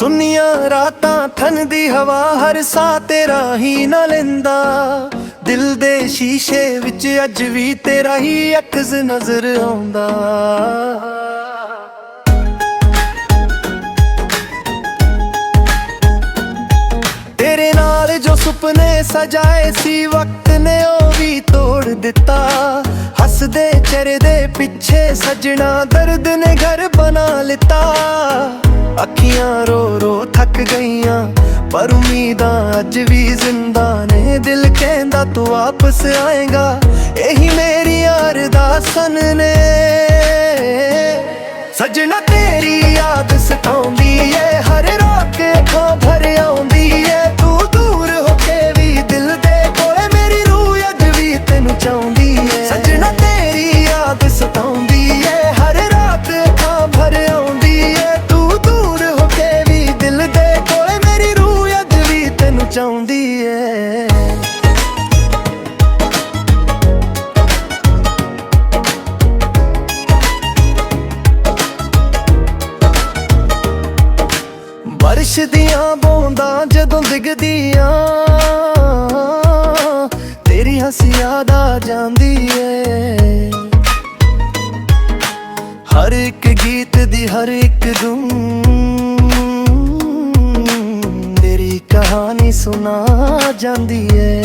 ਸੁੰਨੀਆਂ ਰਾਤਾਂ ਠੰਡ ਦੀ ਹਵਾ ਹਰ ਸਾਹ ਤੇਰਾ ਹੀ ਨਾ ਲੈਂਦਾ। ਦਿਲ ਦੇ ਸ਼ੀਸ਼ੇ ਵਿੱਚ ਅੱਜ ਵੀ ਤੇਰਾ ਹੀ ਅਕਸ ਨਜ਼ਰ ਆਉਂਦਾ। ਤੇਰੇ ਨਾਲ ਜੋ ਸੁਪਨੇ ਸਜਾਏ ਸੀ ਵਕਤ ਨੇ ਉਹ ਵੀ ਤੋੜ ਦਿੱਤਾ। ਹੱਸਦੇ ਚਿਹਰੇ ਦੇ ਪਿੱਛੇ ਸਜਣਾ ਦਰਦ ਨੇ ਘਰ ਬਣਾ ਲਿੱਤਾ। ਅੱਖੀਆਂ ਰੋ ਰੋ ਥੱਕ ਗਈਆਂ ਪਰ ਉਮੀਦਾਂ ਅੱਜ ਵੀ ਜ਼ਿੰਦਾ ਨੇ। ਦਿਲ ਕਹਿੰਦਾ ਤੂੰ ਵਾਪਸ ਆਏਗਾ ਇਹੀ ਮੇਰੀ ਅਰਦਾਸਨ ਨੇ। ਸਜਣਾ ਤੇਰੀ ਯਾਦ ਸਤਾਉਂਦੀ ਏ ਹਰ ਰਾਤ ਅੱਖਾਂ ਭਰ ਆਉਂਦੀ ਏ। ਤੂੰ ਦੂਰ ਹੋ ਕੇ ਵੀ ਦਿਲ ਦੇ ਕੋਲੇ ਮੇਰੀ ਰੂਹ ਅੱਜ ਵੀ ਤੈਨੂੰ ਚਾਹੁੰਦੀ ਏ। ਸਜਣਾ ਤੇਰੀ ਯਾਦ ਸਤਾਉਂਦੀ ਏ ਹਰ ਰਾਤ ਅੱਖਾਂ ਭਰ ਆਉਂਦੀ ਏ। ਤੂੰ ਦੂਰ ਹੋ ਕੇ ਵੀ ਦਿਲ ਦੇ ਕੋਲੇ ਮੇਰੀ ਰੂਹ ਅੱਜ ਵੀ ਤੈਨੂੰ ਚਾਹੁੰਦੀ ਏ। ਬਾਰਿਸ਼ ਦੀਆਂ ਬੂੰਦਾਂ ਜਦੋਂ ਡਿੱਗਦੀਆਂ ਤੇਰੀ ਹੱਸੀ ਯਾਦ ਆ ਜਾਂਦੀ ਏ। ਹਰ ਇੱਕ ਗੀਤ ਦੀ ਹਰ ਇੱਕ ਧੁਨ ਤੇਰੀ ਕਹਾਣੀ ਸੁਣਾ ਜਾਂਦੀ ਏ।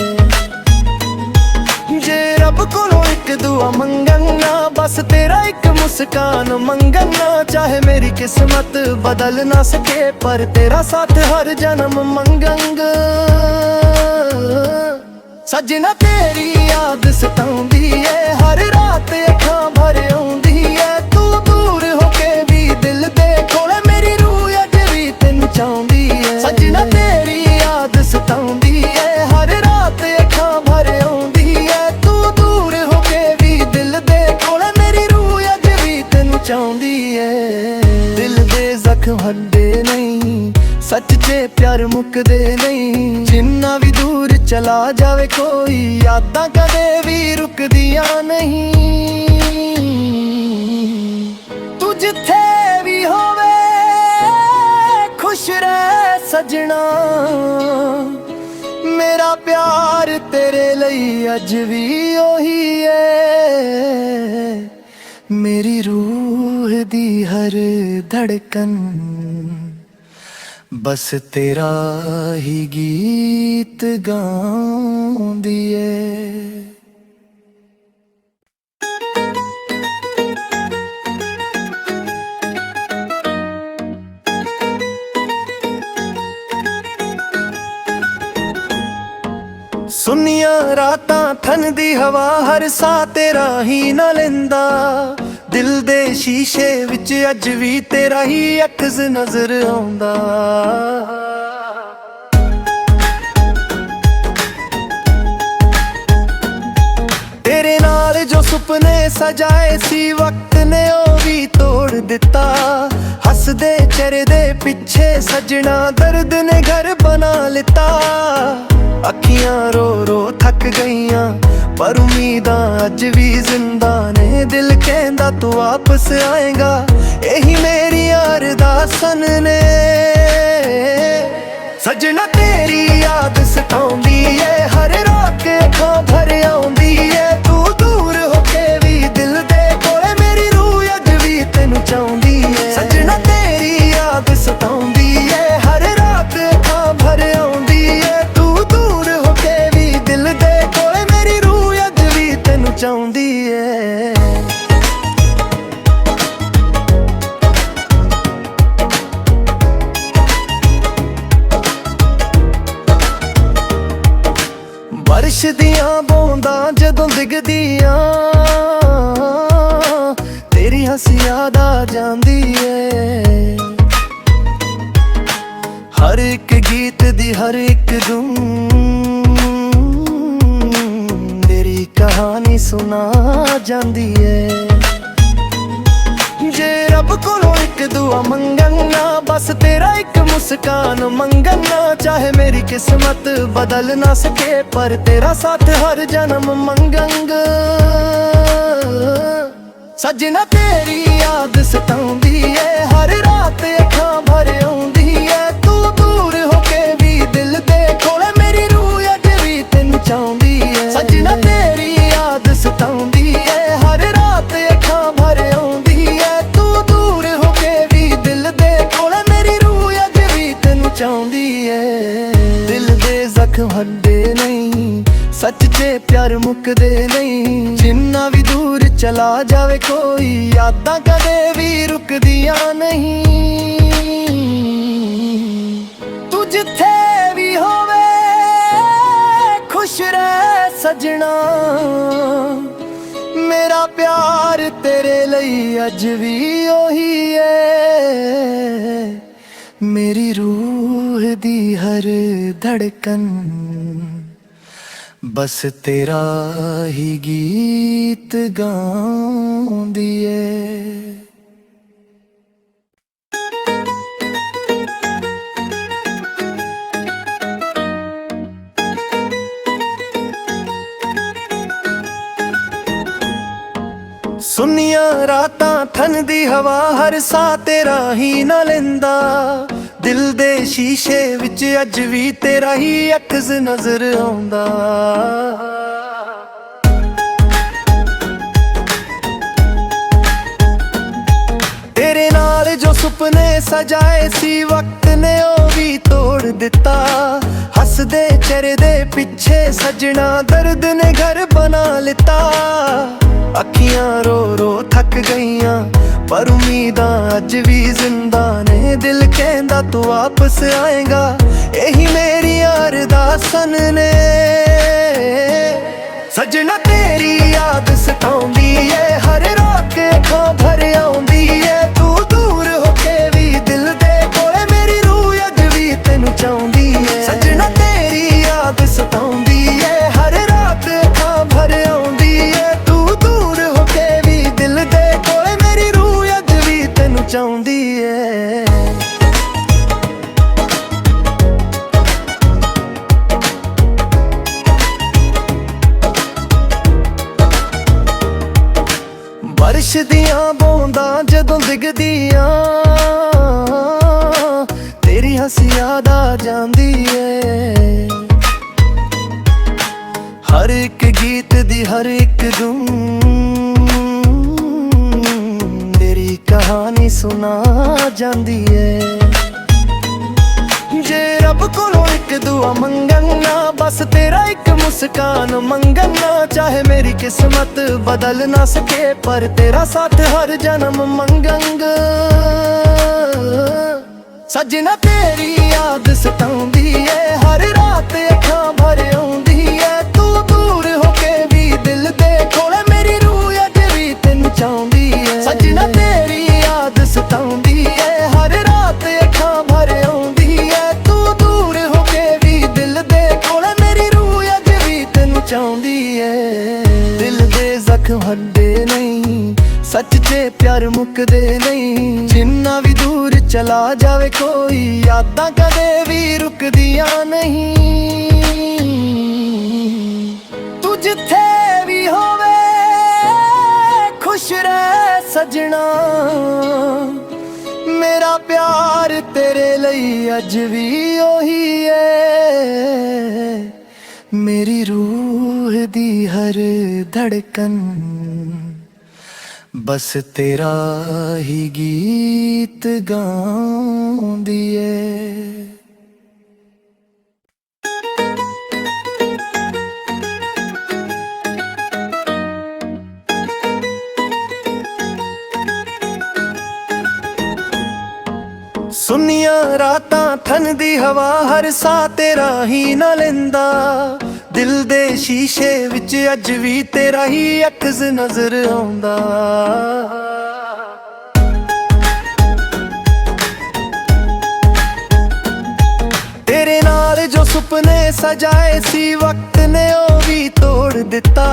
ਜੇ ਰੱਬ ਕੋਲੋਂ ਇੱਕ ਦੁਆ ਮੰਗਣਾ ਬਸ ਤੇਰਾ ਇੱਕ ਮੁਸਕਾਨ ਮੰਗਣਾ। ਚਾਹੇ ਮੇਰੀ ਕਿਸਮਤ ਬਦਲ ਨਾ ਸਕੇ ਪਰ ਤੇਰਾ ਸਾਥ ਹਰ ਜਨਮ ਮੰਗਾਂਗਾ। ਸਜਣਾ ਤੇਰੀ ਯਾਦ ਸਤਾਉਂਦੀ ਏ ਹਰ ਰਾਤ ਅੱਖਾਂ ਭਰ ਆਉਂਦੀ ਏ। ਤੂੰ ਦੂਰ ਹੋ ਕੇ ਵੀ ਦਿਲ ਦੇ ਕੋਲੇ ਮੇਰੀ ਰੂਹ ਅੱਜ ਵੀ ਤੈਨੂੰ ਚਾਹੁੰਦੀ ਏ। ਸਜਣਾ ਤੇਰੀ ਯਾਦ ਸਤਾਉਂਦੀ ਏ ਹਰ ਰਾਤ ਅੱਖਾਂ ਭਰ ਆਉਂਦੀ ਏ। ਤੂੰ ਦੂਰ ਹੋ ਕੇ ਵੀ ਦਿਲ ਦੇ ਕੋਲੇ ਮੇਰੀ ਰੂਹ ਅੱਜ ਵੀ ਤੈਨੂੰ ਚਾਹੁੰਦੀ ਏ। ਦਿਲ ਦੇ ਜ਼ਖਮ ਹੱਡੇ ਨਹੀਂ ਸੱਚ 'ਚ ਪਿਆਰ ਮੁੱਕਦੇ ਨਹੀਂ। ਜਿੰਨਾ ਵੀ ਦੂਰ ਚਲਾ ਜਾਵੇ ਕੋਈ ਯਾਦਾਂ ਕਦੇ ਵੀ ਰੁਕਦੀਆਂ ਨਹੀਂ। ਤੂੰ ਜਿੱਥੇ ਵੀ ਹੋਵੇ ਖੁਸ਼ ਰਹਿ ਸਜਣਾ। ਮੇਰਾ ਪਿਆਰ ਤੇਰੇ ਲਈ ਅੱਜ ਵੀ ਉਹੀ ਏ। ਮੇਰੀ ਰੂਹ ਦੀ ਹਰ ਧੜਕਨ ਬਸ ਤੇਰਾ ਹੀ ਗੀਤ ਗਾਉਂਦੀ ਏ। ਸੁੰਨੀਆਂ ਰਾਤਾਂ ਠੰਡ ਦੀ ਹਵਾ ਹਰ ਸਾਹ ਤੇਰਾ ਹੀ ਨਾ ਲੈਂਦਾ। ਦਿਲ ਦੇ ਸ਼ੀਸ਼ੇ ਵਿੱਚ ਅੱਜ ਵੀ ਤੇਰਾ ਹੀ ਅਕਸ ਨਜ਼ਰ ਆਉਂਦਾ। ਤੇਰੇ ਨਾਲ ਜੋ ਸੁਪਨੇ ਸਜਾਏ ਸੀ ਵਕਤ ਨੇ ਉਹ ਵੀ ਤੋੜ ਦਿੱਤਾ। ਹੱਸਦੇ ਚਿਹਰੇ ਦੇ ਪਿੱਛੇ ਸਜਣਾ ਦਰਦ ਨੇ ਘਰ ਬਣਾ ਲਿੱਤਾ। ਅੱਖੀਆਂ ਰੋ ਰੋ ਥੱਕ ਗਈਆਂ ਪਰ ਉਮੀਦਾਂ ਅੱਜ ਵੀ ਜ਼ਿੰਦਾ ਨੇ। ਦਿਲ ਕਹਿੰਦਾ ਤੂੰ ਵਾਪਸ ਆਏਗਾ ਇਹੀ ਮੇਰੀ ਅਰਦਾਸਨ ਨੇ। ਸਜਣਾ ਤੇਰੀ ਯਾਦ ਸਤਾਉਂਦੀ ਏ ਹਰ ਰਾਤ ਅੱਖਾਂ ਭਰ ਆਉਂਦੀ ਏ। ਤੂੰ ਦੂਰ ਹੋ ਕੇ ਵੀ ਦਿਲ ਦੇ ਕੋਲੇ ਮੇਰੀ ਰੂਹ ਅੱਜ ਵੀ ਤੈਨੂੰ ਚਾਹੁੰਦੀ ਏ। ਸਜਣਾ ਤੇਰੀ ਯਾਦ ਸਤਾਉਂਦੀ ਏ ਹਰ ਰਾਤ ਅੱਖਾਂ ਭਰ ਆਉਂਦੀ ਏ। ਤੂੰ ਦੂਰ ਹੋ ਕੇ ਵੀ ਦਿਲ ਦੇ ਕੋਲੇ ਮੇਰੀ ਰੂਹ ਅੱਜ ਵੀ ਤੈਨੂੰ ਚਾਹੁੰਦੀ ਏ। ਬਾਰਿਸ਼ ਦੀਆਂ ਬੂੰਦਾਂ ਜਦੋਂ ਡਿੱਗਦੀਆਂ ਤੇਰੀ ਹੱਸੀ ਯਾਦ ਆ ਜਾਂਦੀ ਏ। ਹਰ ਇੱਕ ਗੀਤ ਦੀ ਹਰ ਇੱਕ ਧੁਨ ਤੇਰੀ ਕਹਾਣੀ ਸੁਣਾ ਜਾਂਦੀ ਏ। ਜੇ ਰੱਬ ਕੋਲੋਂ ਇੱਕ ਦੁਆ ਮੰਗਣਾ ਬਸ ਤੇਰਾ ਇੱਕ ਮੁਸਕਾਨ ਮੰਗਣਾ। ਚਾਹੇ ਮੇਰੀ ਕਿਸਮਤ ਬਦਲ ਨਾ ਸਕੇ ਪਰ ਤੇਰਾ ਸਾਥ ਹਰ ਜਨਮ ਮੰਗਾਂਗਾ। ਸਜਣਾ ਤੇਰੀ ਯਾਦ ਸਤਾਉਂਦੀ ਏ ਹਰ ਰਾਤ ਅੱਖਾਂ ਭਰ ਆਉਂਦੀ ਏ। ਦੂਰ ਹੋ ਕੇ ਵੀ ਦਿਲ ਦੇ ਕੋਲੇ ਮੇਰੀ ਰੂਹ ਅੱਜ ਵੀ ਤੈਨੂੰ ਚਾਹੁੰਦੀ ਏ। ਸੱਜਣਾ ਤੇਰੀ ਯਾਦ ਸਤਾਉਂਦੀ ਏ, ਹਰ ਰਾਤ ਅੱਖਾਂ ਭਰ ਆਉਂਦੀ ਏ। ਤੂੰ ਦੂਰ ਹੋ ਕੇ ਵੀ ਦਿਲ ਦੇ ਕੋਲੇ ਮੇਰੀ ਰੂਹ ਅੱਜ ਵੀ ਤੈਨੂੰ ਚਾਹੁੰਦੀ ਏ। ਦਿਲ ਦੇ ਜ਼ਖਮ ਹੱਡੇ ਨਹੀਂ, ਸੱਚ 'ਚ ਪਿਆਰ ਮੁੱਕਦੇ ਨਹੀਂ। ਜਿੰਨਾ ਵੀ ਦੂਰ ਚਲਾ ਜਾਵੇ ਕੋਈ, ਯਾਦਾਂ ਕਦੇ ਵੀ ਰੁਕਦੀਆਂ ਨਹੀਂ। ਤੂੰ ਜਿੱਥੇ ਵੀ ਹੋਵੇ ਖੁਸ਼ ਰਹਿ ਸਜਣਾ, ਮੇਰਾ ਪਿਆਰ ਤੇਰੇ ਲਈ ਅੱਜ ਵੀ ਉਹੀ ਏ। ਮੇਰੀ ਰੂਹ ਦੀ ਹਰ ਧੜਕਨ ਬਸ ਤੇਰਾ ਹੀ ਗੀਤ ਗਾਉਂਦੀ ਏ। ਸੁੰਨੀਆਂ ਰਾਤਾਂ ਠੰਡ ਦੀ ਹਵਾ, ਹਰ ਸਾਹ ਤੇਰਾ ਹੀ ਨਾ ਲੈਂਦਾ। ਦਿਲ ਦੇ ਸ਼ੀਸ਼ੇ ਵਿੱਚ ਅੱਜ ਵੀ ਤੇਰਾ ਹੀ ਅਕਸ ਨਜ਼ਰ ਆਉਂਦਾ। ਤੇਰੇ ਨਾਲ ਜੋ ਸੁਪਨੇ ਸਜਾਏ ਸੀ, ਵਕਤ ਨੇ ਉਹ ਵੀ ਤੋੜ ਦਿੱਤਾ। ਹੱਸਦੇ ਚਿਹਰੇ ਦੇ ਪਿੱਛੇ ਸਜਣਾ, ਦਰਦ ਨੇ ਘਰ ਬਣਾ ਲਿੱਤਾ। ਅੱਖੀਆਂ ਰੋ ਰੋ ਥੱਕ ਗਈਆਂ, ਪਰ ਉਮੀਦਾਂ ਅੱਜ ਵੀ ਜ਼ਿੰਦਾ ਨੇ। ਦਿਲ ਕਹਿੰਦਾ ਤੂੰ ਵਾਪਸ ਆਏਗਾ, ਇਹੀ ਮੇਰੀ ਅਰਦਾਸਨ ਨੇ। ਸਜਣਾ ਤੇਰੀ ਯਾਦ ਸਤਾਉਂਦੀ ਏ, ਹਰ ਰਾਤ ਅੱਖਾਂ ਭਰ ਆਉਂਦੀ ਏ। ਤੂੰ ਦੂਰ ਹੋ ਕੇ ਵੀ ਦਿਲ ਦੇ ਕੋਲੇ ਮੇਰੀ ਰੂਹ ਅੱਜ ਵੀ ਤੈਨੂੰ ਚਾਹੁੰਦੀ ਏ। ਸਜਣਾ ਤੇਰੀ ਯਾਦ ਸਤਾਉਂਦੀ ਏ, ਹਰ ਰਾਤ ਅੱਖਾਂ ਭਰ ਆਉਂਦੀ ਏ। ਤੂੰ ਦੂਰ ਹੋ ਕੇ ਵੀ ਦਿਲ ਦੇ ਕੋਲੇ ਮੇਰੀ ਰੂਹ ਅੱਜ ਵੀ ਤੈਨੂੰ ਚਾਹੁੰਦੀ ਏ। ਬਾਰਿਸ਼ ਦੀਆਂ ਬੂੰਦਾਂ ਜਦੋਂ ਡਿੱਗਦੀਆਂ, ਤੇਰੀ ਹੱਸੀ ਯਾਦ ਆ ਜਾਂਦੀ ਏ। ਹਰ ਇੱਕ ਗੀਤ ਦੀ ਹਰ ਇੱਕ ਧੁਨ ਤੇਰੀ ਕਹਾਣੀ ਸੁਣਾ ਜਾਂਦੀ ਏ। ਜੇ ਰੱਬ ਕੋਲੋਂ ਇੱਕ ਦੁਆ ਮੰਗਣਾ, ਬਸ ਤੇਰਾ ਇੱਕ ਮੁਸਕਾਨ ਮੰਗਣਾ। ਚਾਹੇ ਮੇਰੀ ਕਿਸਮਤ ਬਦਲ ਨਾ ਸਕੇ, ਪਰ ਤੇਰਾ ਸਾਥ ਹਰ ਜਨਮ ਮੰਗਾਂਗਾ। ਸਜਣਾ ਤੇਰੀ ਯਾਦ ਸਤਾਉਂਦੀ ਏ, ਹਰ ਰਾਤ ਅੱਖਾਂ ਭਰ ਆਉਂਦੀ ਏ। ਤੂੰ ਦੂਰ ਹੋ ਕੇ ਵੀ ਦਿਲ ਦੇ ਕੋਲੇ ਮੇਰੀ ਰੂਹ ਅੱਜ ਵੀ ਤੈਨੂੰ ਚਾਹੁੰਦੀ ਏ। ਸਜਣਾ ਤੇਰੀ ਯਾਦ ਸਤਾਉਂਦੀ ਏ, ਹਰ ਰਾਤ ਅੱਖਾਂ ਭਰ ਆਉਂਦੀ ਏ। ਤੂੰ ਦੂਰ ਹੋ ਕੇ ਵੀ ਦਿਲ ਦੇ ਕੋਲੇ ਮੇਰੀ ਰੂਹ ਅੱਜ ਵੀ ਤੈਨੂੰ ਚਾਹੁੰਦੀ ਏ। ਦਿਲ ਦੇ ਜ਼ਖਮ ਹੱਡੇ ਨਹੀਂ, ਸੱਚ 'ਚ ਪਿਆਰ ਮੁੱਕਦੇ ਨਹੀਂ। ਜਿੰਨਾ ਵੀ ਦੂਰ ਚਲਾ ਜਾਵੇ ਕੋਈ, ਯਾਦਾਂ ਕਦੇ ਵੀ ਰੁਕਦੀਆਂ ਨਹੀਂ। ਤੂੰ ਜਿੱਥੇ ਵੀ ਹੋਵੇ ਖੁਸ਼ ਰਹਿ ਸਜਣਾ, ਮੇਰਾ ਪਿਆਰ ਤੇਰੇ ਲਈ ਅੱਜ ਵੀ ਉਹੀ ਏ। ਮੇਰੀ ਰੂਹ ਦੀ ਹਰ ਧੜਕਨ ਬਸ ਤੇਰਾ ਹੀ ਗੀਤ ਗਾਉਂਦੀ ਏ। ਸੁੰਨੀਆਂ ਰਾਤਾਂ ਠੰਡ ਦੀ ਹਵਾ, ਹਰ ਸਾਹ ਤੇਰਾ ਹੀ ਨਾ ਲੈਂਦਾ। ਦਿਲ ਦੇ ਸ਼ੀਸ਼ੇ ਵਿੱਚ ਅੱਜ ਵੀ ਤੇਰਾ ਹੀ ਅਕਸ ਨਜ਼ਰ ਆਉਂਦਾ। ਤੇਰੇ ਨਾਲ ਜੋ ਸੁਪਨੇ ਸਜਾਏ ਸੀ, ਵਕਤ ਨੇ ਉਹ ਵੀ ਤੋੜ ਦਿੱਤਾ।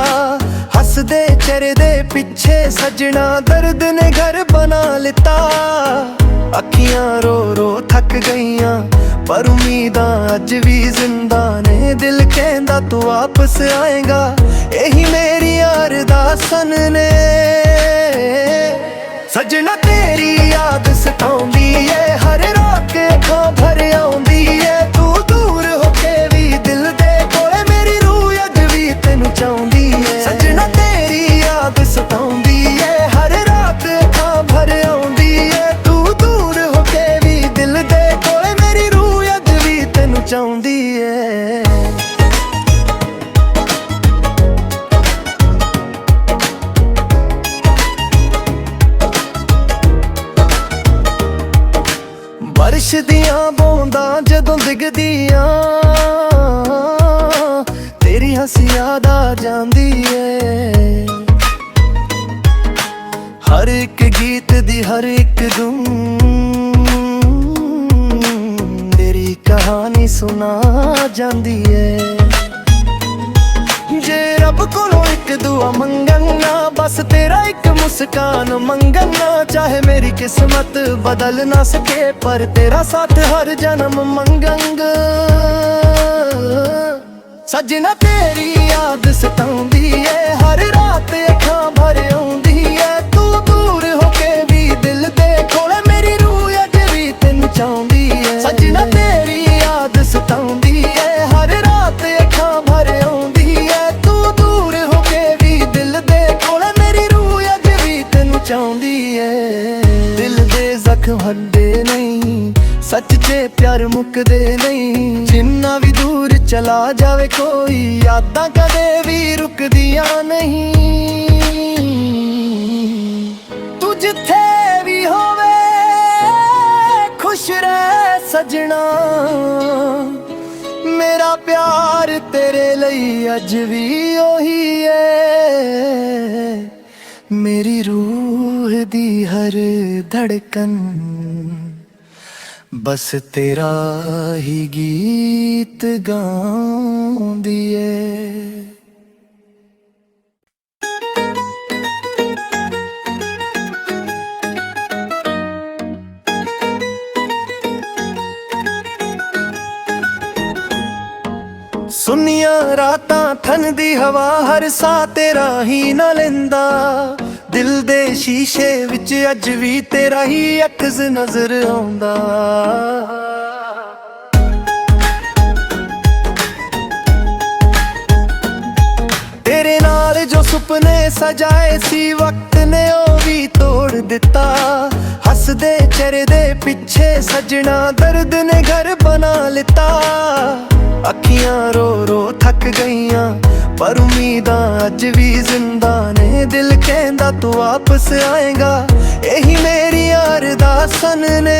ਹੱਸਦੇ ਚਿਹਰੇ ਦੇ ਪਿੱਛੇ ਸਜਣਾ, ਦਰਦ ਨੇ ਘਰ ਬਣਾ ਲਿੱਤਾ। ਅੱਖੀਆਂ ਰੋ ਰੋ ਥੱਕ ਗਈਆਂ, ਪਰ ਉਮੀਦਾਂ ਅੱਜ ਵੀ ਜ਼ਿੰਦਾ ਨੇ। ਦਿਲ ਕਹਿੰਦਾ ਤੂੰ ਵਾਪਸ ਆਏਗਾ, ਇਹੀ ਮੇਰੀ ਅਰਦਾਸਨ ਨੇ। ਸਜਣਾ ਤੇਰੀ ਯਾਦ ਸਤਾਉਂਦੀ ਏ, ਹਰ ਰਾਤ ਅੱਖਾਂ ਭਰ ਆਉਂਦੀ ਏ ਤੂੰ ਦੂਰ ਹੋ ਕੇ ਵੀ ਦਿਲ ਦੇ ਕੋਲੇ ਮੇਰੀ ਰੂਹ ਅੱਜ ਵੀ ਤੈਨੂੰ ਚਾਹੁੰਦੀ ਏ ਸੱਜਣਾ ਤੇਰੀ ਯਾਦ ਸਤਾਉਂਦੀ ਏ ਹਰ ਰਾਤ ਅੱਖਾਂ ਭਰ ਆਉਂਦੀ ਏ ਤੂੰ ਦੂਰ ਹੋ ਕੇ ਵੀ ਦਿਲ ਦੇ ਕੋਲੇ ਮੇਰੀ ਰੂਹ ਅੱਜ ਵੀ ਤੈਨੂੰ ਚਾਹੁੰਦੀ ਏ ਬਾਰਿਸ਼ ਦੀਆਂ ਬੂੰਦਾਂ ਜਦੋਂ ਡਿੱਗਦੀਆਂ ਤੇਰੀ ਹੱਸੀ ਯਾਦ ਆ ਜਾਂਦੀ ਏ ਹਰ ਇੱਕ ਗੀਤ ਦੀ ਹਰ ਇੱਕ ਧੁਨ ਤੇਰੀ ਕਹਾਣੀ ਸੁਣਾ ਜਾਂਦੀ ਏ ਜੇ ਰੱਬ ਕੋਲੋਂ ਇੱਕ ਦੁਆ ਮੰਗਣਾ ਬਸ ਤੇਰਾ ਇੱਕ ਮੁਸਕਾਨ ਮੰਗਣਾ ਚਾਹੇ ਮੇਰੀ ਕਿਸਮਤ ਬਦਲ ਨਾ ਸਕੇ ਪਰ ਤੇਰਾ ਸਾਥ ਹਰ ਜਨਮ ਮੰਗਾਂਗਾ ਸੱਜਣਾ ਤੇਰੀ ਯਾਦ ਸਤਾਉਂਦੀ ਏ ਹਰ ਰਾਤ ਅੱਖਾਂ ਭਰ ਆਉਂਦੀ ਏ ਤੂੰ ਦੂਰ ਹੋ ਕੇ ਵੀ ਦਿਲ ਦੇ ਕੋਲੇ ਮੇਰੀ ਰੂਹ ਅੱਜ ਵੀ ਤੈਨੂੰ ਚਾਹੁੰਦੀ ਏ ਸੱਜਣਾ ਤੇਰੀ ਯਾਦ ਸਤਾਉਂਦੀ ਏ ਹਰ ਰਾਤ ਅੱਖਾਂ ਭਰ ਆਉਂਦੀ ਏ ਤੂੰ ਦੂਰ ਹੋ ਕੇ ਵੀ ਦਿਲ ਦੇ ਕੋਲੇ ਮੇਰੀ ਰੂਹ ਅੱਜ ਵੀ ਤੈਨੂੰ ਚਾਹੁੰਦੀ ਏ ਦਿਲ ਦੇ ਜ਼ਖਮ ਹੱਡੇ ਨਹੀਂ ਸੱਚ 'ਚ ਪਿਆਰ ਮੁੱਕਦੇ ਨਹੀਂ ਜਿੰਨਾ ਵੀ ਦੂਰ ਚਲਾ ਜਾਵੇ ਕੋਈ ਯਾਦਾਂ ਕਦੇ ਵੀ ਰੁਕਦੀਆਂ ਨਹੀਂ ਤੂੰ ਜਿੱਥੇ ਵੀ ਹੋਵੇ ਖੁਸ਼ ਰਹਿ ਸਜਣਾ ਮੇਰਾ ਪਿਆਰ ਤੇਰੇ ਲਈ ਅੱਜ ਵੀ ਉਹੀ ਏ ਮੇਰੀ ਰੂਹ ਦੀ ਹਰ ਧੜਕਨ ਬਸ ਤੇਰਾ ਹੀ ਗੀਤ ਗਾਉਂਦੀ ਏ ਸੁੰਨੀਆਂ ਰਾਤਾਂ ਠੰਡ ਦੀ ਹਵਾ ਹਰ ਸਾਹ ਤੇਰਾ ਹੀ ਨਾ ਲੈਂਦਾ ਦਿਲ ਦੇ ਸ਼ੀਸ਼ੇ ਵਿੱਚ ਅੱਜ ਵੀ ਤੇਰਾ ਹੀ ਅਕਸ ਨਜ਼ਰ ਆਉਂਦਾ ਤੇਰੇ ਨਾਲ ਜੋ ਸੁਪਨੇ ਸਜਾਏ ਸੀ ਵਕਤ ਨੇ ਉਹ ਵੀ ਤੋੜ ਦਿੱਤਾ ਹੱਸਦੇ ਚਿਹਰੇ ਦੇ ਪਿੱਛੇ ਸਜਣਾ ਦਰਦ ਨੇ ਘਰ ਬਣਾ ਲਿੱਤਾ ਅੱਖੀਆਂ ਰੋ ਰੋ ਥੱਕ ਗਈਆਂ ਪਰ ਉਮੀਦਾਂ ਅੱਜ ਵੀ ਜ਼ਿੰਦਾ ਨੇ ਦਿਲ ਕਹਿੰਦਾ ਤੂੰ ਵਾਪਸ ਆਏਗਾ ਇਹੀ ਮੇਰੀ ਅਰਦਾਸਨ ਨੇ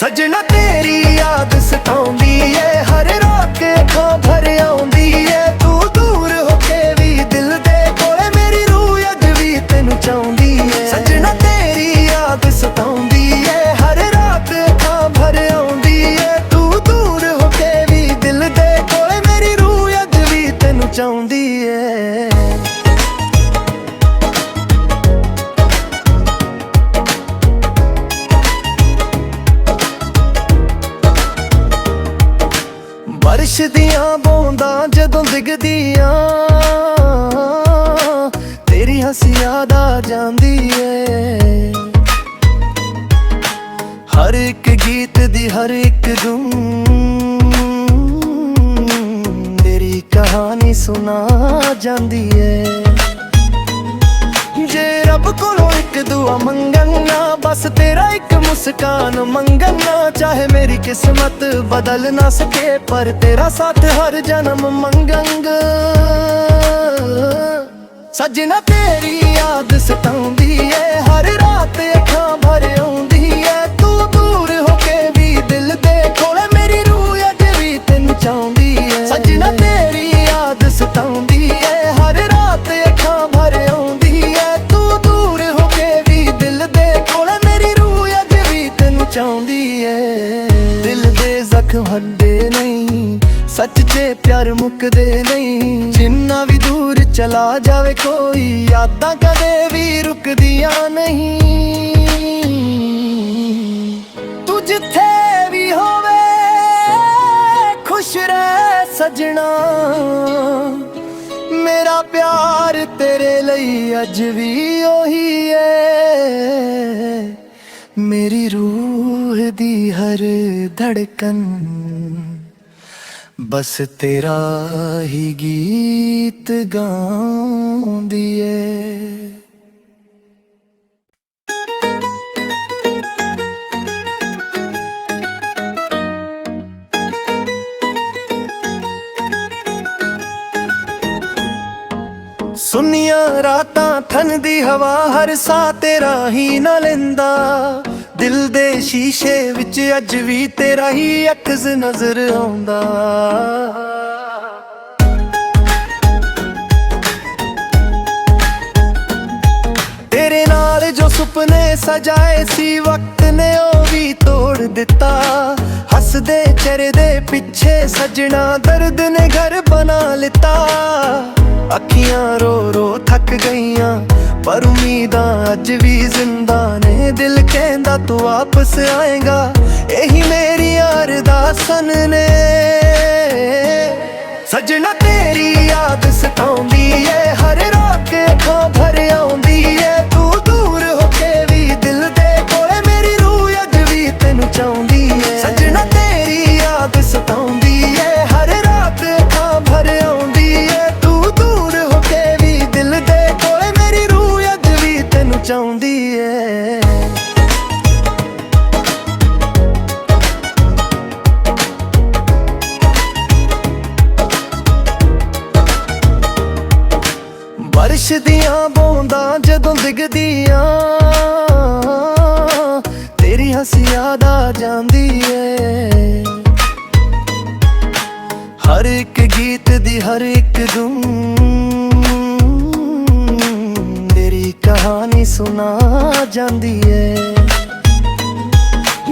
ਸੱਜਣਾ ਤੇਰੀ ਯਾਦ ਸਤਾਉਂਦੀ ਏ ਹਰ ਰਾਤ ਅੱਖਾਂ ਭਰ ਆਉਂਦੀ ਏ ਤੂੰ ਦੂਰ ਹੋ ਕੇ ਵੀ ਦਿਲ ਦੇ ਕੋਲੇ ਮੇਰੀ ਰੂਹ ਅੱਜ ਵੀ ਤੈਨੂੰ ਚਾਹੁੰਦੀ ਏ ਸੱਜਣਾ ਤੇਰੀ ਯਾਦ ਸਤਾਉਂਦੀ ਏ ਹਰ ਰਾਤ ਅੱਖਾਂ ਭਰ ਆਉਂਦੀ ਏ ਤੂੰ ਦੂਰ ਹੋ ਕੇ ਵੀ ਦਿਲ ਦੇ ਕੋਲੇ ਮੇਰੀ ਰੂਹ ਅੱਜ ਵੀ ਤੈਨੂੰ ਚਾਹੁੰਦੀ ਏ ਬਾਰਿਸ਼ ਦੀਆਂ ਬੂੰਦਾਂ ਜਦੋਂ ਡਿੱਗਦੀਆਂ ਤੇਰੀ ਹੱਸੀ ਯਾਦ ਆ ਜਾਂਦੀ ਏ ਹਰ ਇੱਕ ਗੀਤ ਦੀ ਹਰ ਇੱਕ ਧੁਨ ਤੇਰੀ ਕਹਾਣੀ ਸੁਣਾ ਜਾਂਦੀ ਏ ਜੇ ਰੱਬ ਕੋਲੋਂ ਇੱਕ ਦੁਆ ਮੰਗਣਾ ਬਸ ਤੇਰਾ ਇੱਕ ਮੁਸਕਾਨ ਮੰਗਣਾ ਚਾਹੇ ਮੇਰੀ ਕਿਸਮਤ ਬਦਲ ਨਾ ਸਕੇ ਪਰ ਤੇਰਾ ਸਾਥ ਹਰ ਜਨਮ ਮੰਗਾਂਗਾ ਸੱਜਣਾ ਤੇਰੀ ਯਾਦ ਸਤਾਉਂਦੀ ਏ ਹਰ ਰਾਤ ਅੱਖਾਂ ਭਰ ਆਉਂਦੀ ਏ ਤੂੰ ਦੂਰ ਹੋ ਕੇ ਵੀ ਦਿਲ ਦੇ ਕੋਲੇ ਮੇਰੀ ਰੂਹ ਅੱਜ ਵੀ ਤੈਨੂੰ ਚਾਹੁੰਦੀ ਏ ਸੱਜਣਾ ਤੇਰੀ ਯਾਦ ਸਤਾਉਂਦੀ ਏ ਹਰ ਰਾਤ ਅੱਖਾਂ ਭਰ ਆਉਂਦੀ ਏ ਤੂੰ ਦੂਰ ਹੋ ਕੇ ਵੀ ਦਿਲ ਦੇ ਕੋਲੇ ਮੇਰੀ ਰੂਹ ਅੱਜ ਵੀ ਤੈਨੂੰ ਚਾਹੁੰਦੀ ਏ ਦਿਲ ਦੇ ਜ਼ਖਮ ਹੱਡੇ ਨਹੀਂ ਸੱਚ 'ਚ ਪਿਆਰ ਮੁੱਕਦੇ ਨਹੀਂ ਜਿੰਨਾ ਵੀ ਦੂਰ ਚਲਾ ਜਾਵੇ ਕੋਈ ਯਾਦਾਂ ਕਦੇ ਵੀ ਰੁਕਦੀਆਂ ਨਹੀਂ ਤੂੰ ਜਿੱਥੇ ਵੀ ਹੋਵੇ ਖੁਸ਼ ਰਹਿ ਸਜਣਾ ਮੇਰਾ ਪਿਆਰ ਤੇਰੇ ਲਈ ਅੱਜ ਵੀ ਉਹੀ ਏ मेरी रूह दी हर धड़कन बस तेरा ही गीत गाउंदी है। सुनिया रातां थन दी हवा हर सा तेरा ही ना लेंदा, दिल दे शीशे विच अज भी तेरा ही अक्स नजर आउंदा। तेरे नाल जो सुपने सजाए सी वक्त ने ओ भी तोड़ दिता, हसदे चेहरे दे पिछे सजना दर्द ने घर बना लिता। अखियां रो रो थक गईयां पर उम्मीदां अज भी जिंदा ने, दिल कहंदा तू वापस आएगा यही मेरी अरदासन ने। सजना तेरी याद सताउंदी है हर रात अखां भर आउंदी है, तू दूर होके भी दिल दे कोले मेरी रूह अज भी तेनू चाहुंदी है। सजना तेरी याद सताउंदी है हर रात अखां भर आउंदी है, चाहुंदी है। बारिश दियां बूंदां जदों डिगदियां तेरी हंसी याद आ जांदी है। हर एक गीत दी हर एक धुन कहानी सुना जांदी है।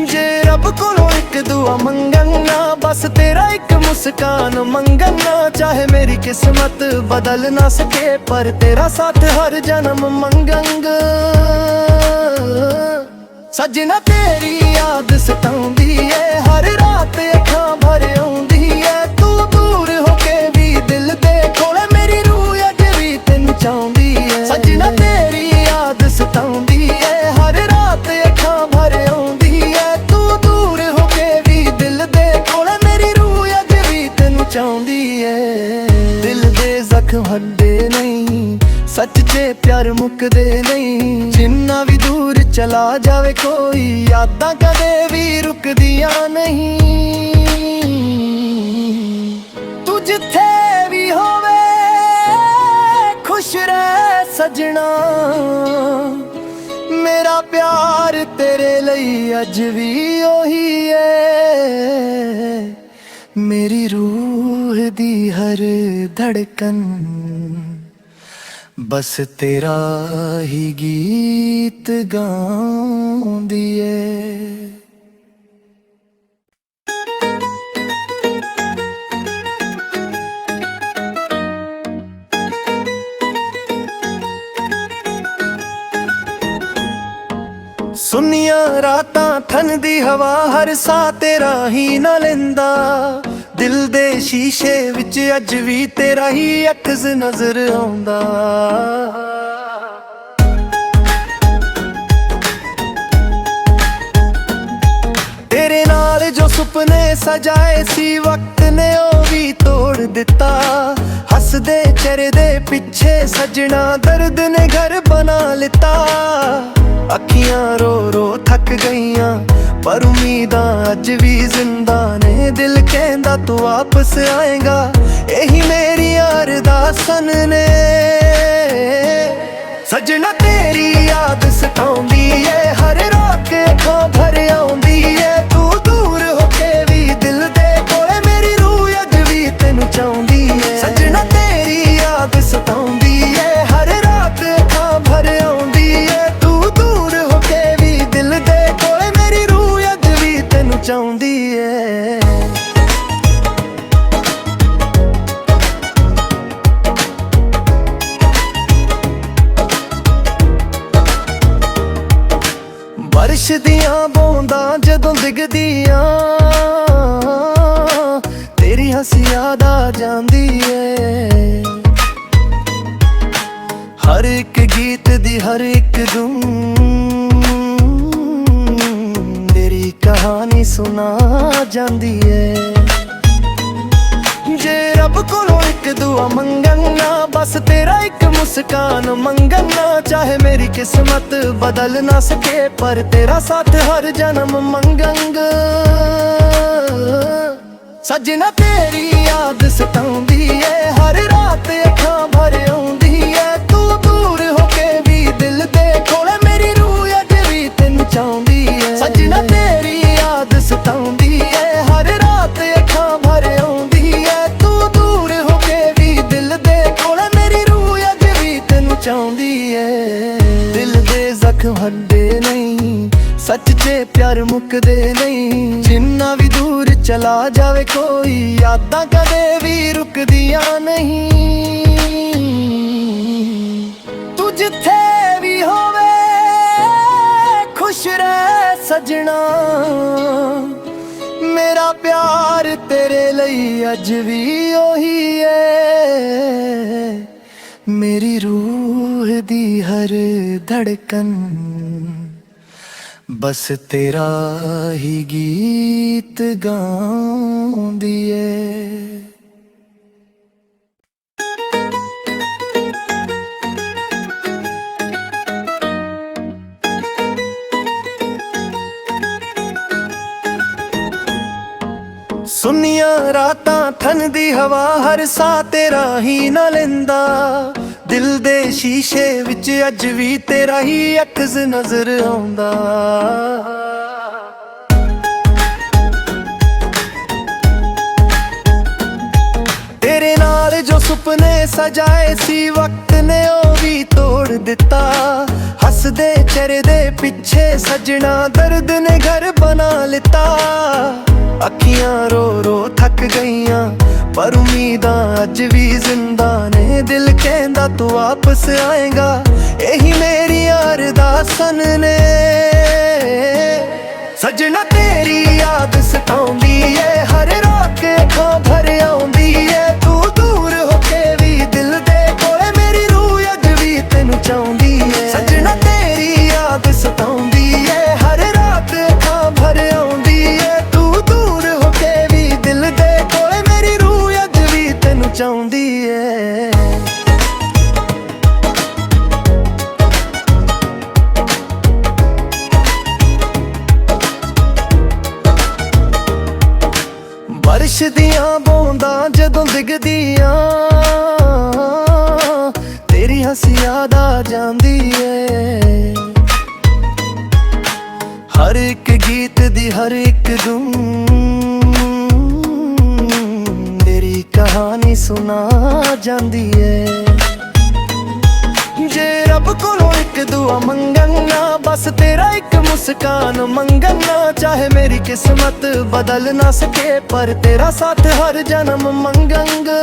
जे रब कोलों एक दुआ मंगना बस तेरा एक मुस्कान मंगना, चाहे मेरी किस्मत बदल ना सके पर तेरा साथ हर जन्म मंगंगा। सजना तेरी याद सताउंदी है हर रात अखां भर आउंदी है, तू दूर होके भी दिल दे कोले मेरी रूह अज भी तेनू चाहुंदी है। सजना तेरी सताउंदी है हर रात अखां भर आउंदी है, तू दूर होके भी दिल दे कोले मेरी रूह अज भी तेनू चाहुंदी है। दिल दे जख्म हड्डे नहीं सच चे प्यार मुकदे नहीं, जिन्ना भी दूर चला जावे कोई यादां कदे भी रुकदियां नहीं। तू जिथे भी होवे खुश रह सजना, मेरा प्यार तेरे लई अज भी ओही है। मेरी रूह दी हर धड़कन बस तेरा ही गीत गाउंदी है। सुनिया रातां थन दी हवा हर सा तेरा ही ना लेंदा, दिल दे शीशे विच अज भी तेरा ही अक्स नजर आउंदा। तेरे नाल जो सुपने सजाए सी वक्त ने ओ भी तोड़ दिता, हसदे चेहरे दे पिछे सजना दर्द ने घर बना लिता। अखियां रो रो थक गईयां पर उम्मीदां अज भी जिंदा ने, दिल कहंदा तू वापस आएगा यही मेरी अरदासन ने। सजना तेरी याद सताउंदी है हर रात अखां भर आउंदी है, तू दूर होके भी दिल दे कोले मेरी रूह अज भी तेनू चाहुंदी है। सजना तेरी याद सताउंदी है हर रात अखां भर आउंदी है, तू दूर होके भी दिल दे कोले मेरी रूह अज भी तेनू चाहुंदी है। बारिश दियां बूंदां जदों डिगदियां तेरी हंसी याद आ जांदी है। हर एक गीत दी हर एक धुन ਕਹਾਣੀ ਸੁਣਾ ਜਾਂਦੀ ਏ। ਜੇ ਰੱਬ ਕੋਲੋਂ ਇੱਕ ਦੁਆ ਮੰਗਣਾ, ਬਸ ਤੇਰਾ ਇੱਕ ਮੁਸਕਾਨ ਮੰਗਣਾ। ਚਾਹੇ ਮੇਰੀ ਕਿਸਮਤ ਬਦਲ ਨਾ ਸਕੇ, ਪਰ ਤੇਰਾ ਸਾਥ ਹਰ ਜਨਮ ਮੰਗਾਂਗਾ। ਸੱਜਣਾ ਤੇਰੀ ਯਾਦ ਸਤਾਉਂਦੀ ਏ, ਹਰ ਰਾਤ ਅੱਖਾਂ ਭਰ ਆਉਂਦੀ ਏ। ਤੂੰ ਦੂਰ ਹੋ ਕੇ ਵੀ ਦਿਲ ਦੇ ਕੋਲ, ਮੇਰੀ ਰੂਹ ਅੱਜ ਵੀ ਤੈਨੂੰ ਚਾਹੁੰਦੀ ਏ। ਸੱਜਣਾ ਤੇਰੀ ਯਾਦ ਸਤਾਉਂਦੀ ਏ, ਹਰ ਰਾਤ ਅੱਖਾਂ ਭਰ ਆਉਂਦੀ ਏ। ਤੂੰ ਦੂਰ ਹੋ ਕੇ ਵੀ ਦਿਲ ਦੇ ਕੋਲ, ਮੇਰੀ ਰੂਹ ਅੱਜ ਵੀ ਤੈਨੂੰ ਚਾਹੁੰਦੀ ਏ। ਦਿਲ ਦੇ ਜ਼ਖਮ ਹੱਡੇ ਨਹੀਂ, ਸੱਚ 'ਚ ਪਿਆਰ ਮੁੱਕਦੇ ਨਹੀਂ। ਜਿੰਨਾ ਵੀ ਦੂਰ ਚਲਾ ਜਾਵੇ ਕੋਈ, ਯਾਦਾਂ ਕਦੇ ਵੀ ਰੁਕਦੀਆਂ ਨਹੀਂ। ਤੂੰ ਜਿੱਥੇ ਵੀ ਹੋਵੇ ਖੁਸ਼ ਰਹਿ ਸਜਣਾ, ਮੇਰਾ ਪਿਆਰ ਤੇਰੇ ਲਈ ਅੱਜ ਵੀ ਉਹੀ ਏ। ਮੇਰੀ ਰੂਹ ਦੀ ਹਰ ਧੜਕਨ ਬਸ ਤੇਰਾ ਹੀ ਗੀਤ ਗਾਉਂਦੀ ਏ। ਸੁੰਨੀਆਂ ਰਾਤਾਂ ਠੰਡ ਦੀ ਹਵਾ, ਹਰ ਸਾਹ ਤੇਰਾ ਹੀ ਨਾ ਲੈਂਦਾ। ਦਿਲ ਦੇ ਸ਼ੀਸ਼ੇ ਵਿੱਚ ਅੱਜ ਵੀ ਤੇਰਾ ਹੀ ਅਕਸ ਨਜ਼ਰ ਆਉਂਦਾ। ਤੇਰੇ ਨਾਲ ਜੋ ਸੁਪਨੇ ਸਜਾਏ ਸੀ, ਵਕਤ ਨੇ ਉਹ ਵੀ ਤੋੜ ਦਿੱਤਾ। ਹੱਸਦੇ ਚਿਹਰੇ ਦੇ ਪਿੱਛੇ ਸਜਣਾ, ਦਰਦ ਨੇ ਘਰ ਬਣਾ ਲਿੱਤਾ। ਅੱਖੀਆਂ ਰੋ ਰੋ ਥੱਕ ਗਈਆਂ, ਪਰ ਉਮੀਦਾਂ ਅੱਜ ਵੀ ਜ਼ਿੰਦਾ ਨੇ। ਦਿਲ ਕਹਿੰਦਾ ਤੂੰ ਵਾਪਸ ਆਏਗਾ, ਇਹੀ ਮੇਰੀ ਅਰਦਾਸਨ ਨੇ। ਸਜਣਾ ਤੇਰੀ ਯਾਦ ਸਤਾਉਂਦੀ ਏ, ਹਰ ਰਾਤ ਅੱਖਾਂ ਭਰ ਆਉਂਦੀ ਏ। ਤੂੰ ਦੂਰ ਹੋ ਕੇ ਵੀ ਦਿਲ ਦੇ ਕੋਲੇ, ਮੇਰੀ ਰੂਹ ਅੱਜ ਵੀ ਤੈਨੂੰ ਚਾਹੁੰਦੀ ਏ। ਸਜਣਾ ਤੇਰੀ ਯਾਦ ਸਤਾਉਂਦੀ ਏ, ਹਰ ਰਾਤ ਅੱਖਾਂ ਭਰ ਆਉਂਦੀ ਏ। ਤੂੰ ਦੂਰ ਹੋ ਕੇ ਵੀ ਦਿਲ ਦੇ ਕੋਲੇ, ਮੇਰੀ ਰੂਹ ਅੱਜ ਵੀ ਤੈਨੂੰ ਚਾਹੁੰਦੀ ਏ। ਬਾਰਿਸ਼ ਦੀਆਂ ਬੂੰਦਾਂ ਜਦੋਂ ਡਿੱਗਦੀਆਂ, ਤੇਰੀ ਹੱਸੀ ਯਾਦ ਆ ਜਾਂਦੀ ਏ। ਹਰ ਇੱਕ ਗੀਤ ਦੀ ਹਰ ਇੱਕ ਧੁਨ ਤੇਰੀ ਕਹਾਣੀ ਸੁਣਾ ਜਾਂਦੀ ਏ। ਜੇ ਰੱਬ ਕੋਲੋਂ ਇੱਕ ਦੁਆ ਮੰਗਣਾ, ਬਸ ਤੇਰਾ ਇੱਕ ਮੁਸਕਾਨ ਮੰਗਣਾ। ਚਾਹੇ ਮੇਰੀ ਕਿਸਮਤ ਬਦਲ ਨਾ ਸਕੇ, ਪਰ ਤੇਰਾ ਸਾਥ ਹਰ ਜਨਮ ਮੰਗਾਂਗਾ।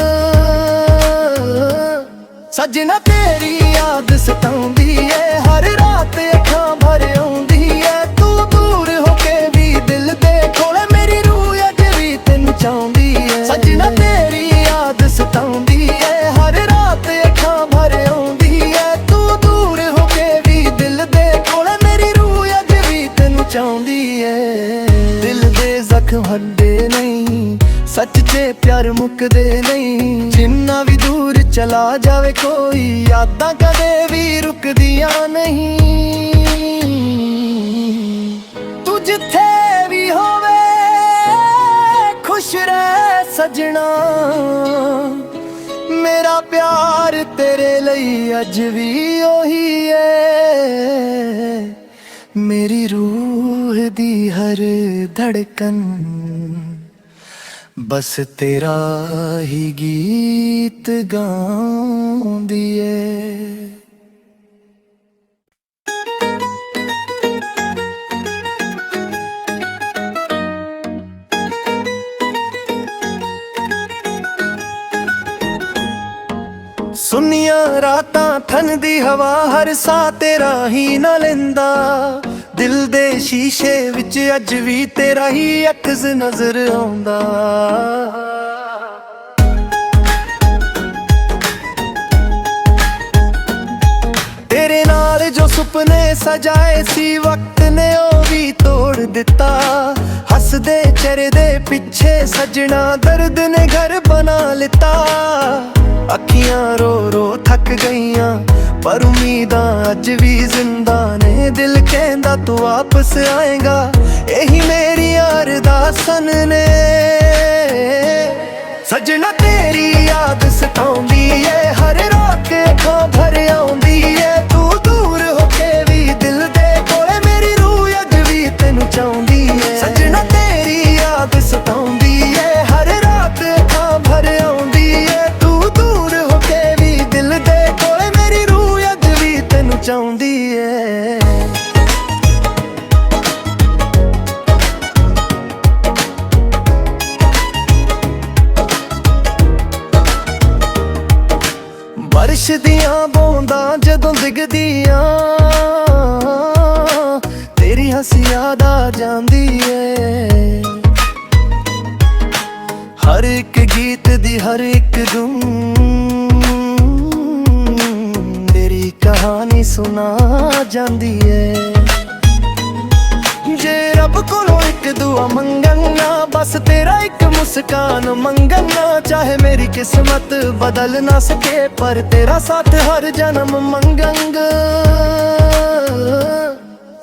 ਸੱਜਣਾ ਤੇਰੀ ਯਾਦ ਸਤਾਉਂਦੀ ਏ, ਹਰ ਰਾਤ ਅੱਖਾਂ ਭਰ ਆਉਂਦੀ ਏ। ਤੂੰ ਦੂਰ ਹੋ ਕੇ ਵੀ ਦਿਲ ਦੇ ਕੋਲ, ਮੇਰੀ ਰੂਹ ਅੱਜ ਵੀ ਤੈਨੂੰ ਚਾਹੁੰਦੀ ਏ। ਸੱਜਣਾ ਤੇਰੀ ਯਾਦ ਸਤਾਉਂਦੀ ਏ, ਹਰ ਰਾਤ ਅੱਖਾਂ ਭਰ ਆਉਂਦੀ ਏ। ਤੂੰ ਦੂਰ ਹੋ ਕੇ ਵੀ ਦਿਲ ਦੇ ਕੋਲ, ਮੇਰੀ ਰੂਹ ਅੱਜ ਵੀ ਤੈਨੂੰ ਚਾਹੁੰਦੀ ਏ। ਦਿਲ ਦੇ ਜ਼ਖਮ ਹੱਡੇ ਨਹੀਂ, ਸੱਚ 'ਚ ਪਿਆਰ ਮੁੱਕਦੇ ਨਹੀਂ। ਜਿੰਨਾ ਵੀ ਦੂਰ ਚਲਾ ਜਾਵੇ ਕੋਈ, ਯਾਦਾਂ ਕਦੇ ਵੀ ਰੁਕਦੀਆਂ ਨਹੀਂ। ਤੂੰ ਜਿੱਥੇ ਵੀ ਹੋਵੇ ਖੁਸ਼ ਰਹਿ ਸਜਣਾ, ਮੇਰਾ ਪਿਆਰ ਤੇਰੇ ਲਈ ਅੱਜ ਵੀ ਉਹੀ ਏ। ਮੇਰੀ ਰੂਹ ਦੀ ਹਰ ਧੜਕਨ ਬਸ ਤੇਰਾ ਹੀ ਗੀਤ ਗਾਉਂਦੀ ਏ। ਸੁੰਨੀਆਂ ਰਾਤਾਂ ਠੰਡ ਦੀ ਹਵਾ, ਹਰ ਸਾਹ ਤੇਰਾ ਹੀ ਨਾ ਲੈਂਦਾ। ਦਿਲ ਦੇ ਸ਼ੀਸ਼ੇ ਵਿੱਚ ਅੱਜ ਵੀ ਤੇਰਾ ਹੀ ਅਕਸ ਨਜ਼ਰ ਆਉਂਦਾ। ਤੇਰੇ ਨਾਲ ਜੋ ਸੁਪਨੇ ਸਜਾਏ ਸੀ, ਵਕਤ ਨੇ ਉਹ ਵੀ ਤੋੜ ਤੋੜ ਦਿੱਤਾ। ਹੱਸਦੇ ਚਿਹਰੇ ਦੇ ਪਿੱਛੇ ਸਜਣਾ ਦਰਦ ਨੇ ਘਰ ਬਣਾ ਲਿੱਤਾ। ਅੱਖੀਆਂ ਰੋ ਰੋ ਥੱਕ ਗਈਆਂ ਪਰ ਉਮੀਦਾਂ ਅੱਜ ਵੀ ਜ਼ਿੰਦਾ ਨੇ। ਦਿਲ ਕਹਿੰਦਾ ਤੂੰ ਵਾਪਸ ਆਏਗਾ, ਇਹੀ ਮੇਰੀ ਅਰਦਾਸਨ ਨੇ। ਸਜਣਾ ਤੇਰੀ ਯਾਦ ਸਤਾਉਂਦੀ ਏ, ਹਰ ਰਾਤ ਅੱਖਾਂ ਭਰ ਆਉਂਦੀ ਏ। ਤੂੰ ਦੂਰ ਹੋ ਕੇ ਵੀ ਦਿਲ ਦੇ ਕੋਲੇ, ਮੇਰੀ ਰੂਹ ਅੱਜ ਵੀ ਤੈਨੂੰ ਚਾਹੁੰਦੀ ਏ। ਸਜਣਾ ਤੇਰੀ ਯਾਦ ਸਤਾਉਂਦੀ ਏ, ਹਰ ਰਾਤ ਅੱਖਾਂ ਭਰ ਆਉਂਦੀ ਏ। ਤੂੰ ਦੂਰ ਹੋ ਕੇ ਵੀ ਦਿਲ ਦੇ ਕੋਲੇ, ਮੇਰੀ ਰੂਹ ਅੱਜ ਵੀ ਤੈਨੂੰ ਚਾਹੁੰਦੀ ਏ। ਬਾਰਿਸ਼ ਦੀਆਂ ਬੂੰਦਾਂ ਜਦੋਂ ਡਿੱਗਦੀਆਂ, ਤੇਰੀ ਹੱਸੀ ਯਾਦ ਆ ਜਾਂਦੀ ਏ। ਹਰ ਇੱਕ ਗੀਤ ਦੀ ਹਰ ਇੱਕ ਧੁਨ ਤੇਰੀ ਕਹਾਣੀ ਸੁਣਾ ਜਾਂਦੀ ਏ। ਜੇ ਰੱਬ ਕੋਲੋਂ ਇੱਕ ਦੁਆ ਮੰਗਣਾ, ਬਸ ਤੇਰਾ ਇੱਕ ਮੁਸਕਾਨ ਮੰਗਣਾ। ਚਾਹੇ ਮੇਰੀ ਕਿਸਮਤ ਬਦਲ ਨਾ ਸਕੇ, ਪਰ ਤੇਰਾ ਸਾਥ ਹਰ ਜਨਮ ਮੰਗਾਂਗਾ।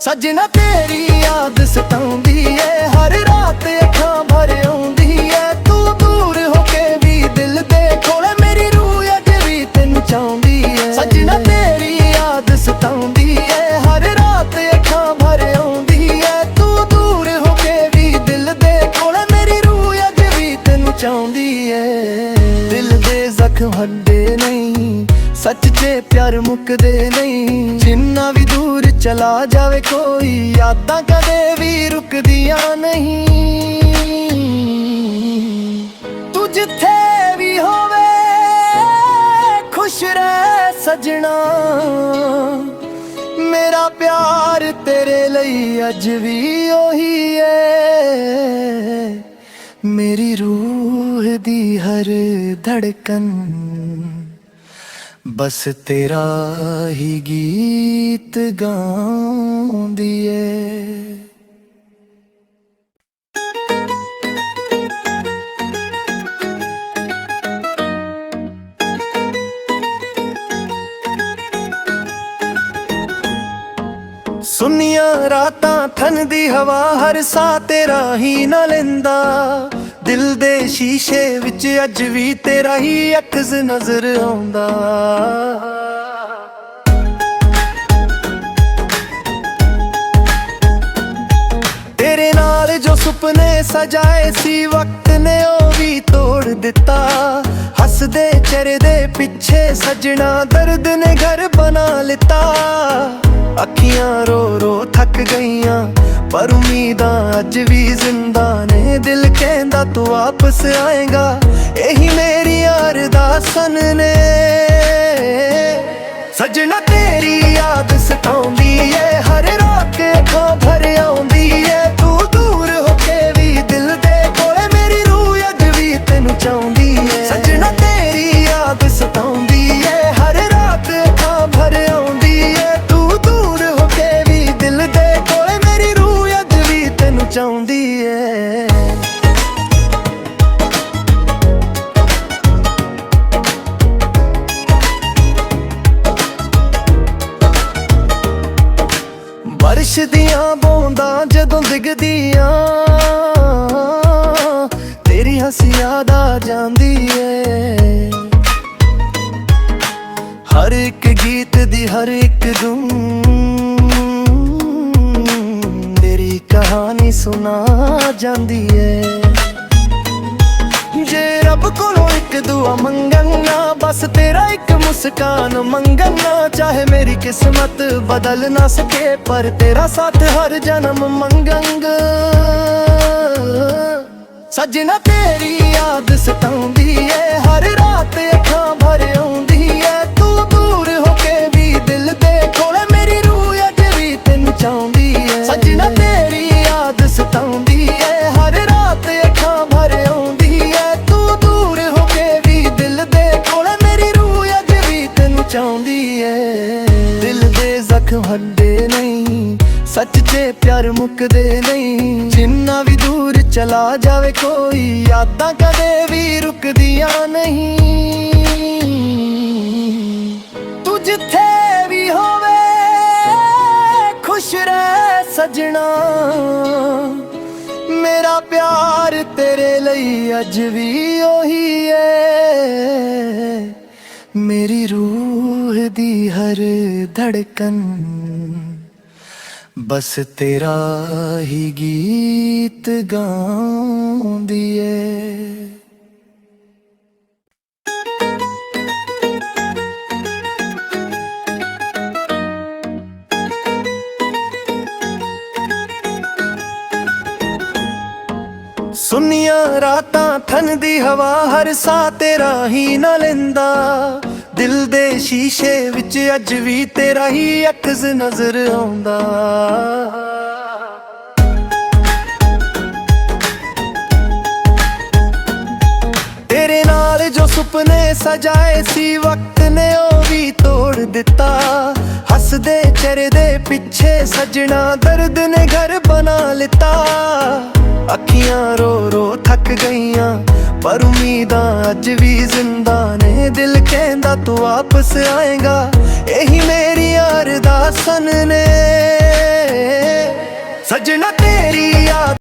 ਸਜਣਾ ਤੇਰੀ ਯਾਦ ਸਤਾਉਂਦੀ ਏ, ਹਰ ਰਾਤ ਅੱਖਾਂ ਭਰ ਆਉਂਦੀ ਏ। ਤੂੰ ਦੂਰ ਹੋ ਕੇ ਵੀ ਦਿਲ ਦੇ ਕੋਲੇ, ਮੇਰੀ ਰੂਹ ਅੱਜ ਵੀ ਤੈਨੂੰ ਚਾਹੁੰਦੀ ਏ। ਸਜਣਾ ਤੇਰੀ ਯਾਦ ਸਤਾਉਂਦੀ ਏ, ਹਰ ਰਾਤ ਅੱਖਾਂ ਭਰ ਆਉਂਦੀ ਏ। ਤੂੰ ਦੂਰ ਹੋ ਕੇ ਵੀ ਦਿਲ ਦੇ ਕੋਲੇ, ਮੇਰੀ ਰੂਹ ਅੱਜ ਵੀ ਤੈਨੂੰ ਚਾਹੁੰਦੀ ਏ। ਦਿਲ ਦੇ ਜ਼ਖਮ ਹੱਡੇ ਨਹੀਂ, ਸੱਚ 'ਚ ਪਿਆਰ ਮੁੱਕਦੇ ਨਹੀਂ। ਜਿੰਨਾ ਵੀ ਦੂਰ ਚਲਾ ਜਾਵੇ ਕੋਈ, ਯਾਦਾਂ ਕਦੇ ਵੀ ਰੁਕਦੀਆਂ ਨਹੀਂ। ਤੂੰ ਜਿੱਥੇ ਵੀ ਹੋਵੇ ਖੁਸ਼ ਰਹਿ ਸਜਣਾ, ਮੇਰਾ ਪਿਆਰ ਤੇਰੇ ਲਈ ਅੱਜ ਵੀ ਉਹੀ ਏ। ਮੇਰੀ ਰੂਹ ਦੀ ਹਰ ਧੜਕਨ ਬਸ ਤੇਰਾ ਹੀ ਗੀਤ ਗਾਉਂਦੀ ਏ। ਸੁੰਨੀਆਂ ਰਾਤਾਂ ਠੰਡ ਦੀ ਹਵਾ, ਹਰ ਸਾਹ ਤੇਰਾ ਹੀ ਨਾ ਲੈਂਦਾ। ਦਿਲ ਦੇ ਸ਼ੀਸ਼ੇ ਵਿੱਚ ਅੱਜ ਵੀ ਤੇਰਾ ਹੀ ਅਕਸ ਨਜ਼ਰ ਆਉਂਦਾ। ਤੇਰੇ ਨਾਲ ਜੋ ਸੁਪਨੇ ਸਜਾਏ ਸੀ, ਵਕਤ ਨੇ ਉਹ ਵੀ ਤੋੜ ਦਿੱਤਾ। ਹੱਸਦੇ ਚਿਹਰੇ ਦੇ ਪਿੱਛੇ ਸਜਣਾ ਦਰਦ ਨੇ ਘਰ ਬਣਾ ਲਿੱਤਾ। ਅੱਖੀਆਂ ਰੋ ਰੋ ਥੱਕ ਗਈਆਂ ਪਰ ਉਮੀਦਾਂ ਅੱਜ ਵੀ ਜ਼ਿੰਦਾ ਨੇ। ਦਿਲ ਕਹਿੰਦਾ ਤੂੰ ਵਾਪਸ ਆਏਗਾ, ਇਹੀ ਮੇਰੀ ਅਰਦਾਸਨ ਨੇ। ਸਜਣਾ ਤੇਰੀ ਯਾਦ ਸਤਾਉਂਦੀ ਏ, ਹਰ ਰਾਤ ਅੱਖਾਂ ਭਰ ਆਉਂਦੀ ਏ। ਤੂੰ ਦੂਰ ਹੋ ਕੇ ਵੀ ਦਿਲ ਦੇ ਕੋਲੇ, ਮੇਰੀ ਰੂਹ ਅੱਜ ਵੀ ਤੈਨੂੰ ਚਾਹੁੰਦੀ ਏ। ਸਜਣਾ ਤੇਰੀ ਯਾਦ ਸਤਾਉਂਦੀ ਏ, ਹਰ ਰਾਤ ਅੱਖਾਂ ਭਰ ਆਉਂਦੀ ਏ। ਤੂੰ ਦੂਰ ਹੋ ਕੇ ਵੀ ਦਿਲ ਦੇ ਕੋਲੇ, ਮੇਰੀ ਰੂਹ ਅੱਜ ਵੀ ਤੈਨੂੰ ਚਾਹੁੰਦੀ ਏ। ਬਾਰਿਸ਼ ਦੀਆਂ ਬੂੰਦਾਂ ਜਦੋਂ ਡਿੱਗਦੀਆਂ, ਤੇਰੀ ਹੱਸੀ ਯਾਦ ਆ ਜਾਂਦੀ ਏ। ਹਰ ਇੱਕ ਗੀਤ ਦੀ ਹਰ ਇੱਕ ਧੁਨ ਤੇਰੀ ਕਹਾਣੀ ਸੁਣਾ ਜਾਂਦੀ ਏ। ਜੇ ਰੱਬ ਕੋਲੋਂ ਇੱਕ ਦੁਆ ਮੰਗਣਾ, ਬਸ ਤੇਰਾ ਇੱਕ ਮੁਸਕਾਨ ਮੰਗਣਾ। ਚਾਹੇ ਮੇਰੀ ਕਿਸਮਤ ਬਦਲ ਨਾ ਸਕੇ, ਪਰ ਤੇਰਾ ਸਾਥ ਹਰ ਜਨਮ ਮੰਗਾਂਗਾ। ਸਜਣਾ ਤੇਰੀ ਯਾਦ ਸਤਾਉਂਦੀ ਏ, ਹਰ ਰਾਤ ਅੱਖਾਂ ਭਰ ਆਉਂਦੀ ਏ। ਤੂੰ ਦੂਰ ਹੋ ਕੇ ਵੀ ਦਿਲ ਦੇ ਕੋਲੇ, ਮੇਰੀ ਰੂਹ ਅੱਜ ਵੀ ਤੈਨੂੰ ਚਾਹੁੰਦੀ ਏ। ਸਜਣਾ ਤੇਰੀ ਯਾਦ ਸਤਾਉਂਦੀ ਏ, ਹਰ ਰਾਤ ਅੱਖਾਂ ਭਰ ਆਉਂਦੀ ਏ। ਤੂੰ ਦੂਰ ਹੋ ਕੇ ਵੀ ਦਿਲ ਦੇ ਕੋਲੇ, ਮੇਰੀ ਰੂਹ ਅੱਜ ਵੀ ਤੈਨੂੰ ਚਾਹੁੰਦੀ ਏ। ਦਿਲ ਦੇ ਜ਼ਖਮ ਹੱਡੇ ਨਹੀਂ, ਸੱਚ ਸੱਚੇ ਪਿਆਰ ਮੁੱਕਦੇ ਨਹੀਂ। ਜਿੰਨਾ ਵੀ ਦੂਰ ਚਲਾ ਜਾਵੇ ਕੋਈ, ਯਾਦਾਂ ਕਦੇ ਵੀ ਰੁਕਦੀਆਂ ਨਹੀਂ। ਤੂੰ ਜਿੱਥੇ ਵੀ ਹੋਵੇ ਖੁਸ਼ ਰਹਿ ਸਜਣਾ, ਮੇਰਾ ਪਿਆਰ ਤੇਰੇ ਲਈ ਅੱਜ ਵੀ ਉਹੀ ਏ। ਮੇਰੀ ਰੂਹ ਦੀ ਹਰ ਧੜਕਨ ਬਸ ਤੇਰਾ ਹੀ ਗੀਤ ਗਾਉਂਦੀ ਏ। ਸੁੰਨੀਆਂ ਰਾਤਾਂ ਥਨ ਦੀ ਹਵਾ, ਹਰ ਸਾਹ ਤੇਰਾ ਹੀ ਨਾ ਲੈਂਦਾ। ਦਿਲ ਦੇ ਸ਼ੀਸ਼ੇ ਵਿੱਚ ਅੱਜ ਵੀ ਤੇਰਾ ਹੀ ਅਕਸ ਨਜ਼ਰ ਆਉਂਦਾ। ਤੇਰੇ ਨਾਲ ਜੋ ਸੁਪਨੇ ਸਜਾਏ ਸੀ, ਵਕਤ ਨੇ ਉਹ ਵੀ ਤੋੜ ਦਿੱਤਾ। ਹੱਸਦੇ ਚਿਹਰੇ ਦੇ ਪਿੱਛੇ ਸਜਣਾ, ਦਰਦ ਨੇ ਘਰ ਬਣਾ ਲਿੱਤਾ। ਅੱਖੀਆਂ ਰੋ ਰੋ ਥੱਕ ਗਈਆਂ, ਪਰ ਉਮੀਦਾਂ ਅੱਜ ਵੀ ਜ਼ਿੰਦਾ ਨੇ। ਦਿਲ ਕਹਿੰਦਾ ਤੂੰ ਵਾਪਸ ਆਏਗਾ, ਇਹੀ ਮੇਰੀ ਅਰਦਾਸਾਂ ਨੇ। ਸਜਣਾ ਤੇਰੀ ਯਾਦ